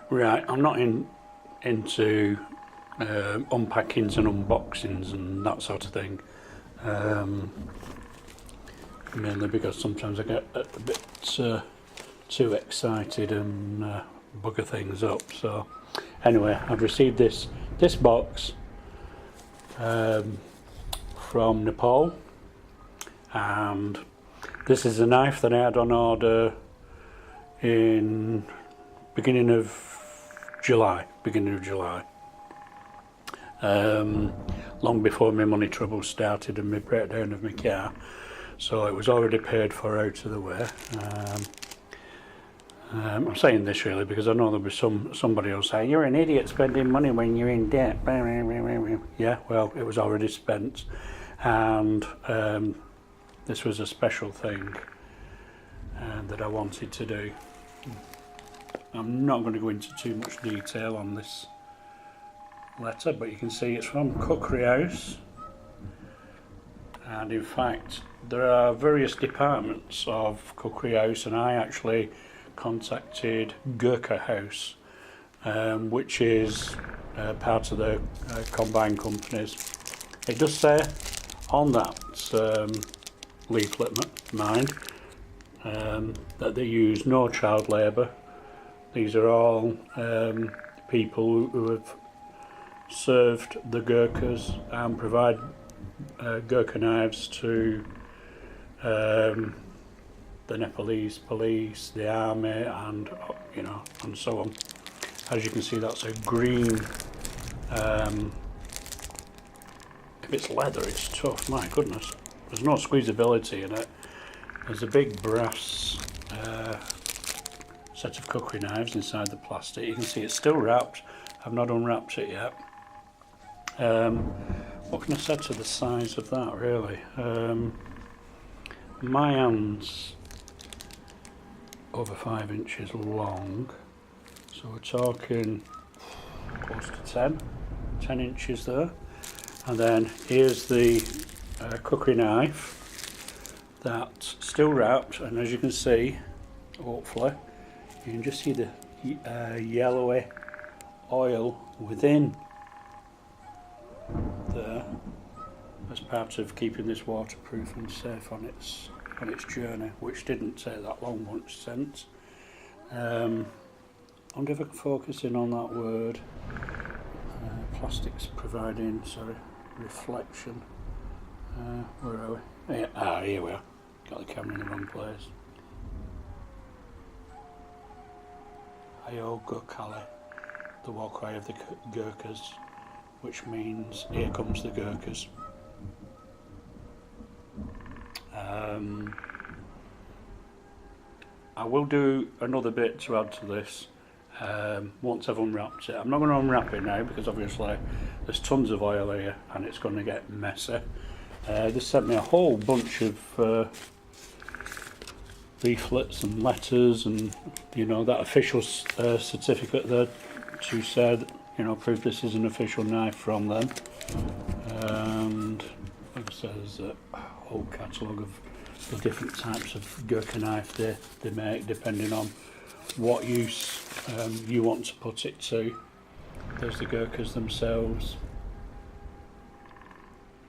Right, I'm not into unpackings and unboxings and that sort of thing. Mainly because sometimes I get a bit too excited and bugger things up. So anyway, I've received this box from Nepal, and this is a knife that I had on order in beginning of July. Long before my money troubles started and my breakdown of my car, so it was already paid for out of the way. I'm saying this really because I know there'll be somebody who'll say you're an idiot spending money when you're in debt. Yeah, well, it was already spent, and this was a special thing that I wanted to do. I'm not going to go into too much detail on this letter, but you can see it's from Kukri House, and in fact there are various departments of Kukri House, and I actually contacted Gurkha House, which is part of the combined companies. It does say on that leaflet, mind, that they use no child labour. These are all people who have served the Gurkhas and provide Gurkha knives to the Nepalese police, the army, and and so on. As you can see, that's a green. If it's leather, it's tough. My goodness, there's no squeezability in it. There's a big brass set of Kukri knives inside the plastic. You can see it's still wrapped. I've not unwrapped it yet. What can I say to the size of that, really? My hand's over 5 inches long, so we're talking close to 10 inches there. And then here's the Kukri knife that's still wrapped, and as you can see, hopefully, you can just see the yellowy oil within there as part of keeping this waterproof and safe on its journey, which didn't take that long once sent. I wonder if I can focus in on that word. Plastics providing, reflection. Where are we? Here we are. Got the camera in the wrong place. Ayo Gokali, the walkway of the Gurkhas, which means here comes the Gurkhas. I will do another bit to add to this once I've unwrapped it. I'm not going to unwrap it now because obviously there's tons of oil here and it's going to get messy. They sent me a whole bunch of leaflets and letters, and that official certificate there to say prove this is an official knife from them. And like I said, there's a whole catalogue of the different types of Gurkha knife they make depending on what use you want to put it to. There's the Gurkhas themselves,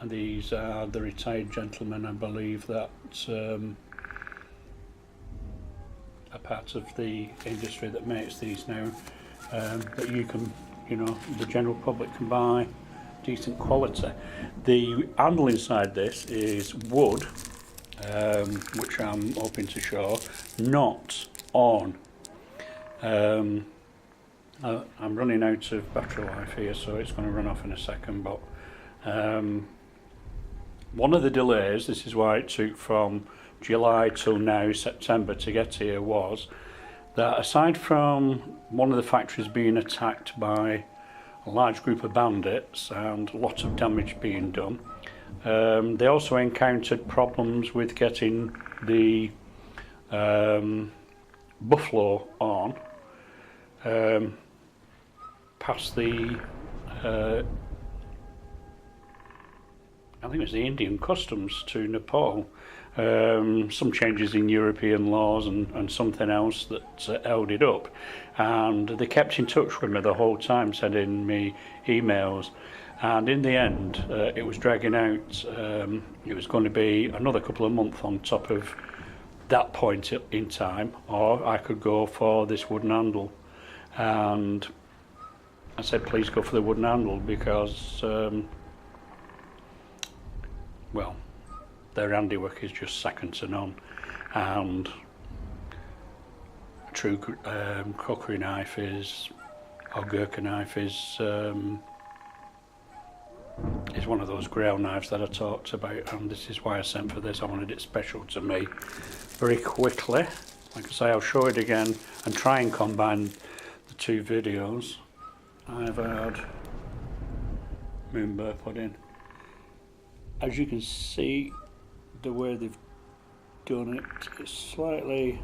and these are the retired gentlemen, I believe, that are part of the industry that makes these now, that you can, the general public can buy decent quality. The handle inside this is wood, which I'm hoping to show, not on. I'm running out of battery life here, so it's going to run off in a second, but one of the delays, this is why it took from July till now, September, to get here, was that aside from one of the factories being attacked by a large group of bandits and lots of damage being done, they also encountered problems with getting the buffalo on past the I think it's the Indian customs to Nepal, some changes in European laws and something else that held it up, and they kept in touch with me the whole time, sending me emails, and in the end it was dragging out. It was going to be another couple of months on top of that point in time, or I could go for this wooden handle, and I said please go for the wooden handle because well, their handiwork is just second to none, and a true Kukri knife is, or Gurkha knife is one of those grail knives that I talked about, and this is why I sent for this. I wanted it special to me. Very quickly, like I say, I'll show it again and try and combine the two videos. I've had Moonbear put in. As you can see, the way they've done it, it's slightly,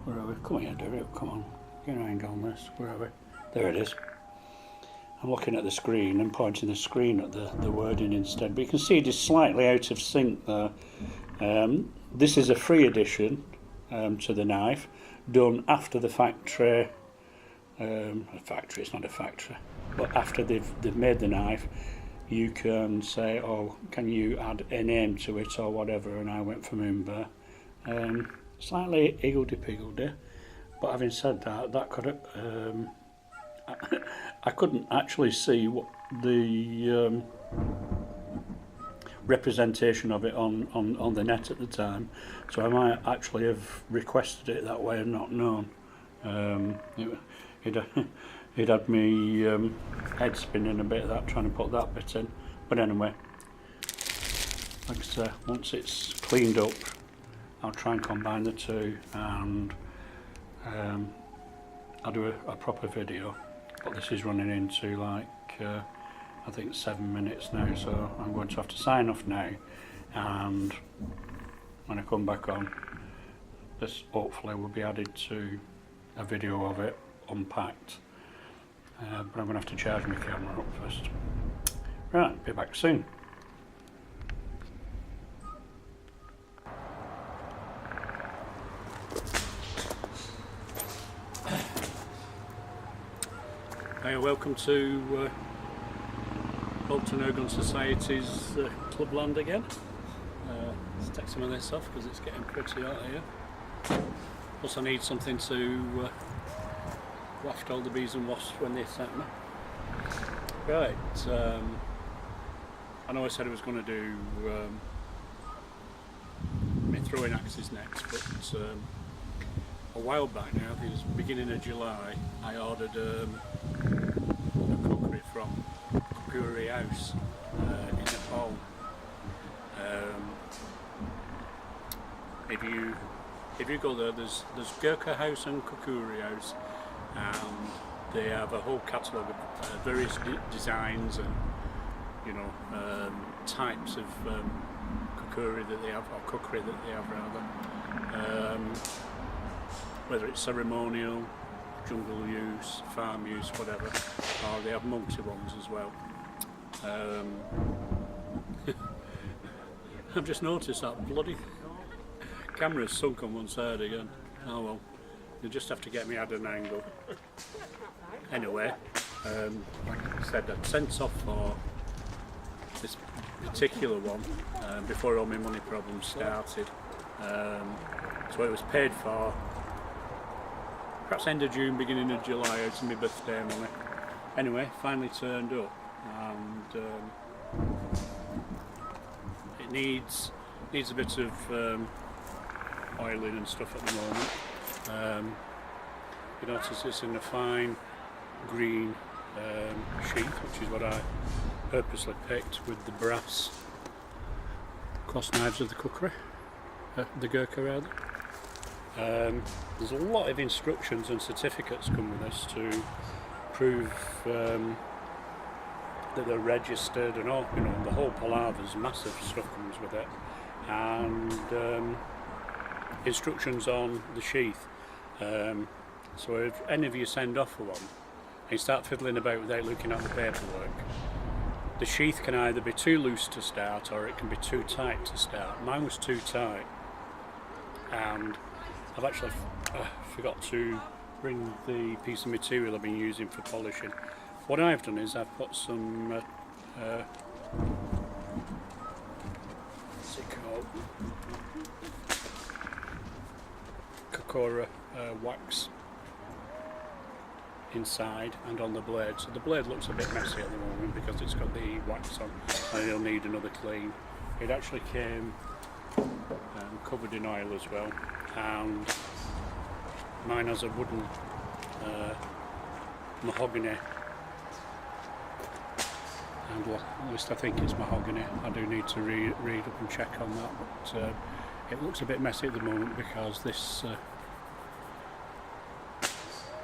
where are we? Come here, Derek, come on, get an angle on this, where are we? There it is. I'm looking at the screen and pointing the screen at the wording instead, but you can see it is slightly out of sync there. This is a free edition to the knife, done after the factory, it's not a factory, but after they've made the knife. You can say, oh, can you add a name to it or whatever, and I went for Moonbear. Slightly higgledy-piggledy, but having said that, that could I couldn't actually see what the representation of it on the net at the time, so I might actually have requested it that way and not known. It had me head spinning a bit, that trying to put that bit in, but anyway, like I say, once it's cleaned up I'll try and combine the two, and I'll do a proper video, but this is running into like I think 7 minutes now, so I'm going to have to sign off now, and when I come back on, this hopefully will be added to a video of it unpacked. But I'm going to have to charge my camera up first. Right, be back soon. Hey, welcome to Bolton Ergon Society's clubland again. Let's take some of this off because it's getting pretty hot here. Plus I need something to waft all the bees and wasps when they attack me. Right, I know I said I was going to do my throwing axes next, but a while back now, I think it was beginning of July, I ordered a Kukri from Kukri House in Nepal. If you go there, there's Gurkha House and Kukri House, and they have a whole catalogue of various designs and types of kukri that they have, or kukri that they have rather, whether it's ceremonial, jungle use, farm use, whatever, or they have multi ones as well. I've just noticed that bloody camera's sunk on one side again. Oh well. You just have to get me at an angle. Anyway, like I said, I'd sent off for this particular one before all my money problems started. So it was paid for perhaps end of June, beginning of July, out of my birthday money. Anyway, finally turned up, and it needs a bit of oiling and stuff at the moment. You notice it's in a fine green sheath, which is what I purposely picked with the brass cross knives of the Kukri, the Gurkha rather. There's a lot of instructions and certificates come with this to prove that they're registered, and all, the whole palaver's massive stuff comes with it, and instructions on the sheath. So if any of you send off for one and you start fiddling about without looking at the paperwork, the sheath can either be too loose to start or it can be too tight to start. Mine was too tight, and I've actually forgot to bring the piece of material I've been using for polishing. What I've done is I've put some what's it called? Kukri wax inside and on the blade. So the blade looks a bit messy at the moment because it's got the wax on and it'll need another clean. It actually came covered in oil as well, and mine has a wooden mahogany handle. At least I think it's mahogany. I do need to read up and check on that, but it looks a bit messy at the moment because this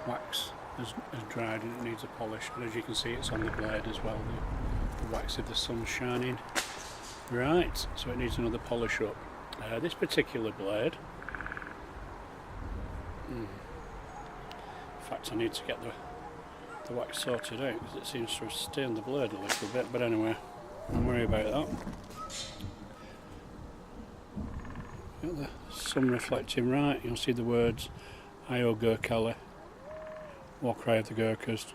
wax has dried and it needs a polish, and as you can see it's on the blade as well, the wax of the sun shining. Right, so it needs another polish up. This particular blade, in fact I need to get the wax sorted out because it seems to have stained the blade a little bit, but anyway, don't worry about that. Got the sun reflecting right, you'll see the words Io Gurkhala, War Cry of the Gurkhas,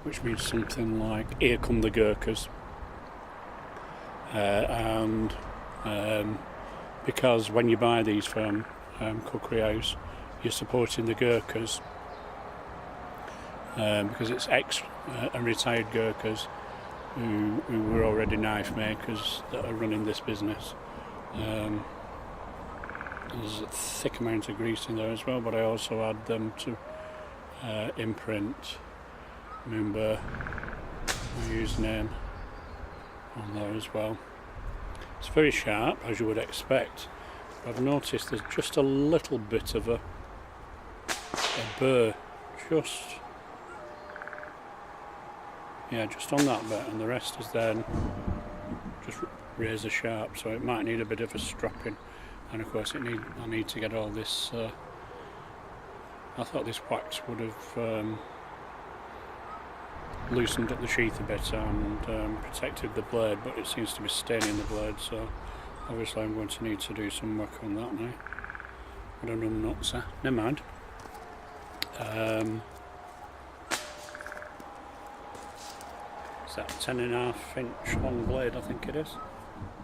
which means something like here come the Gurkhas. And because when you buy these from Kukri House, you're supporting the Gurkhas, because it's ex and retired Gurkhas who were already knife makers that are running this business. There's a thick amount of grease in there as well, but I also add them to imprint Moonbur, my username on there as well. It's very sharp, as you would expect. I've noticed there's just a little bit of a burr, just on that bit, and the rest is then just razor sharp, so it might need a bit of a stropping. And of course I need to get all this, I thought this wax would have loosened up the sheath a bit and protected the blade, but it seems to be staining the blade, so obviously I'm going to need to do some work on that now. I don't know nuts, never mind. Is that 10.5 inch long blade, I think it is.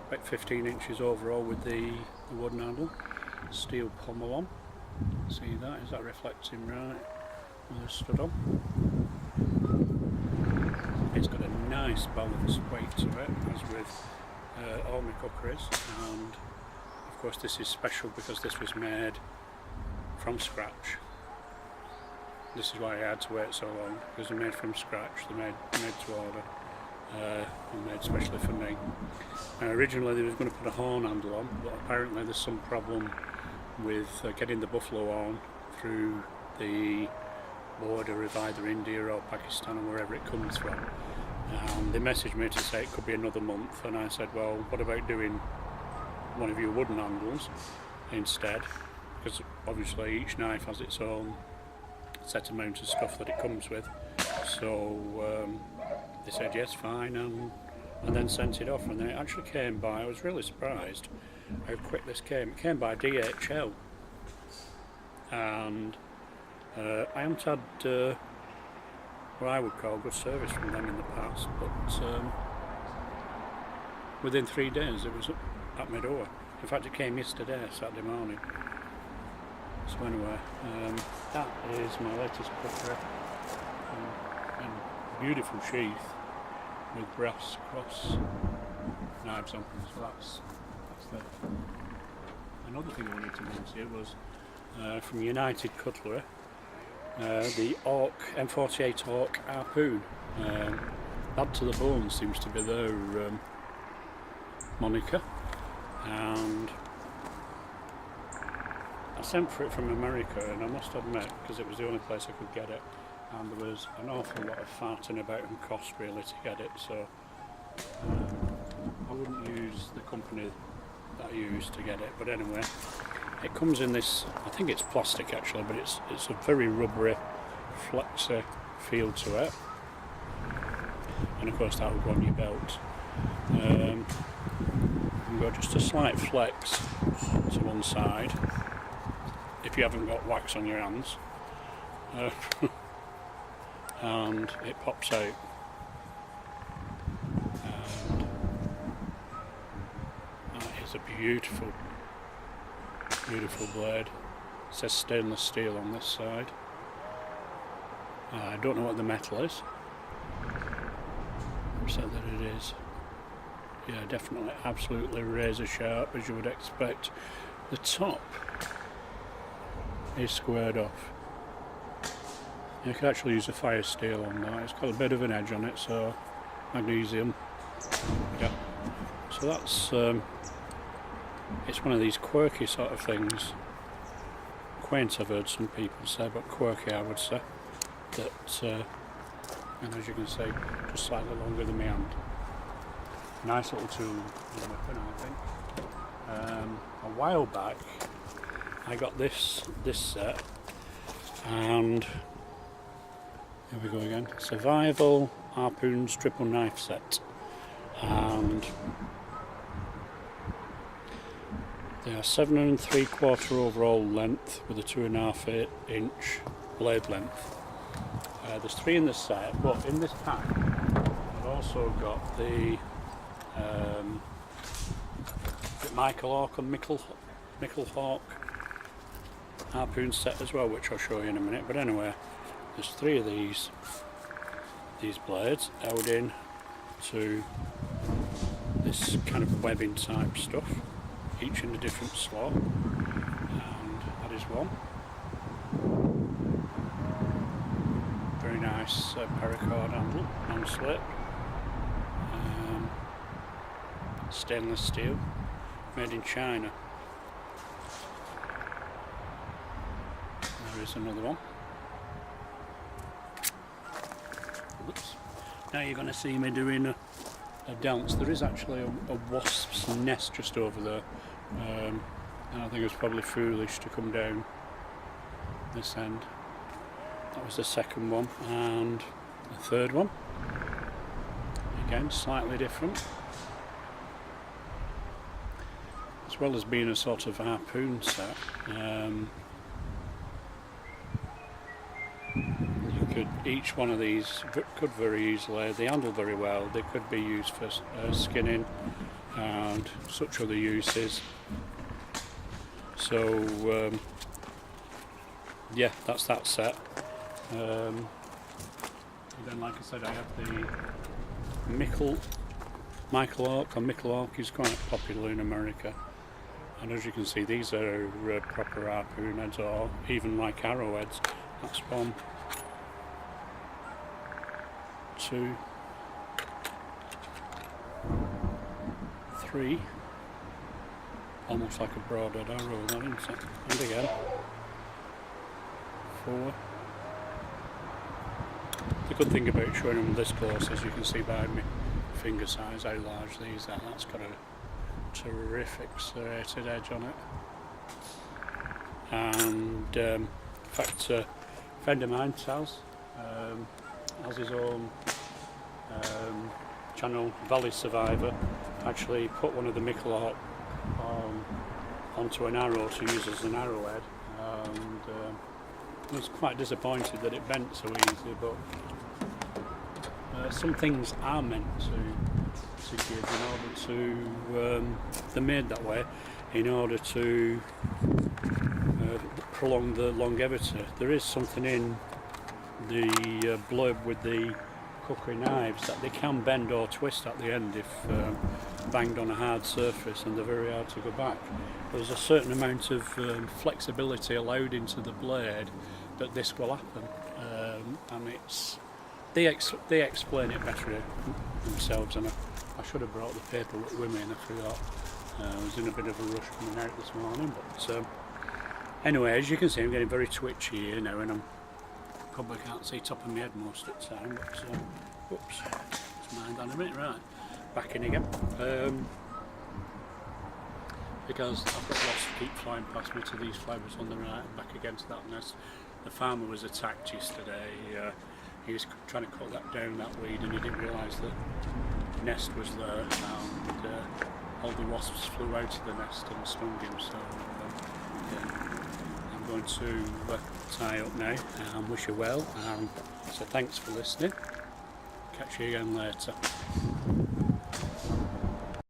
About 15 inches overall with the wooden handle. Steel pommel on. See that? Is that reflecting right? Where stood on. It's got a nice balanced weight to it, as with all my cookeries, and of course this is special because this was made from scratch. This is why I had to wait so long, because they're made from scratch, they're made to order, and made especially for me. Originally they was going to put a horn handle on, but apparently there's some problem with getting the buffalo horn through the border of either India or Pakistan or wherever it comes from. They messaged me to say it could be another month, and I said, well, what about doing one of your wooden handles instead, because obviously each knife has its own set amount of stuff that it comes with. So they said yes, fine, and then sent it off, and then it actually came by. I was really surprised how quick this came. It came by DHL, and I haven't had what I would call good service from them in the past, but within 3 days it was at my door. In fact, it came yesterday, Saturday morning. So anyway, that is my latest cookery, in beautiful sheath with brass cross knives on. So that's there. Another thing I wanted to mention was from United Cutlery. The M48 Orc harpoon, bad to the bone seems to be their moniker, and I sent for it from America, and I must admit, because it was the only place I could get it, and there was an awful lot of farting about and cost really to get it, so I wouldn't use the company that I used to get it. But anyway, it comes in this, I think it's plastic actually, but it's a very rubbery, flexy feel to it. And of course that will go on your belt. And go just a slight flex to one side if you haven't got wax on your hands, and it pops out. And that is a beautiful, beautiful blade. It says stainless steel on this side. I don't know what the metal is. I've said that it is. Yeah, definitely, absolutely razor sharp, as you would expect. The top is squared off. You can actually use a fire steel on that. It's got a bit of an edge on it, so magnesium. Yeah. So that's it's one of these quirky sort of things. Quaint, I've heard some people say, but quirky, I would say. That, and as you can see, just slightly longer than my hand. Nice little tool and weapon, I think. A while back, I got this set, and here we go again. Survival Harpoons Triple Knife Set, and they are 7 3/4 overall length with a 2.5 inch blade length. There's 3 in this set, but in this pack I've also got the Michael Hawk and Mickle Hawk harpoon set as well, which I'll show you in a minute. But anyway, there's 3 of these blades held in to this kind of webbing type stuff, each in a different slot, and that is one. Very nice paracord handle, non-slip, stainless steel, made in China. There is another one. Oops. Now you're going to see me doing a dance. There is actually a wasp's nest just over there, and I think it's probably foolish to come down this end. That was the second one, and the third one. Again, slightly different. As well as being a sort of harpoon set, each one of these could very easily, they handle very well, they could be used for skinning and such other uses. So yeah, that's that set. And then, like I said, I have the Michael Hawk, or Mickle Hawk is quite popular in America. And as you can see, these are proper harpoon heads, or even like arrowheads. That's 1, 2, 3. Almost like a broadhead arrow, that isn't it? And again. 4. The good thing about showing them this close, as you can see by my finger size, how large these are. That's got a terrific serrated edge on it. And in fact, a friend of mine, Taz, has his own channel, Valley Survivor, actually put one of the Mickle Hawk onto an arrow to use as an arrowhead, and I was quite disappointed that it bent so easily, but some things are meant to give in order to, they're made that way in order to prolong the longevity. There is something in the blurb with the Kukri knives that they can bend or twist at the end if banged on a hard surface, and they're very hard to go back. There's a certain amount of flexibility allowed into the blade that this will happen, and it's they explain it better themselves, and I should have brought the paperwork with me and I forgot. I was in a bit of a rush coming out this morning, but anyway, as you can see, I'm getting very twitchy here now, and I'm probably can't see top of my head most of the time, but whoops, let's mind that a minute. Right, back in again, because I've got wasps keep flying past me to these flowers on the right and back against that nest. The farmer was attacked yesterday. He was trying to cut that down, that weed, and he didn't realise that nest was there, and all the wasps flew out of the nest and stung him. So yeah, I'm going to tie up now and wish you well, and so thanks for listening. Catch you again later.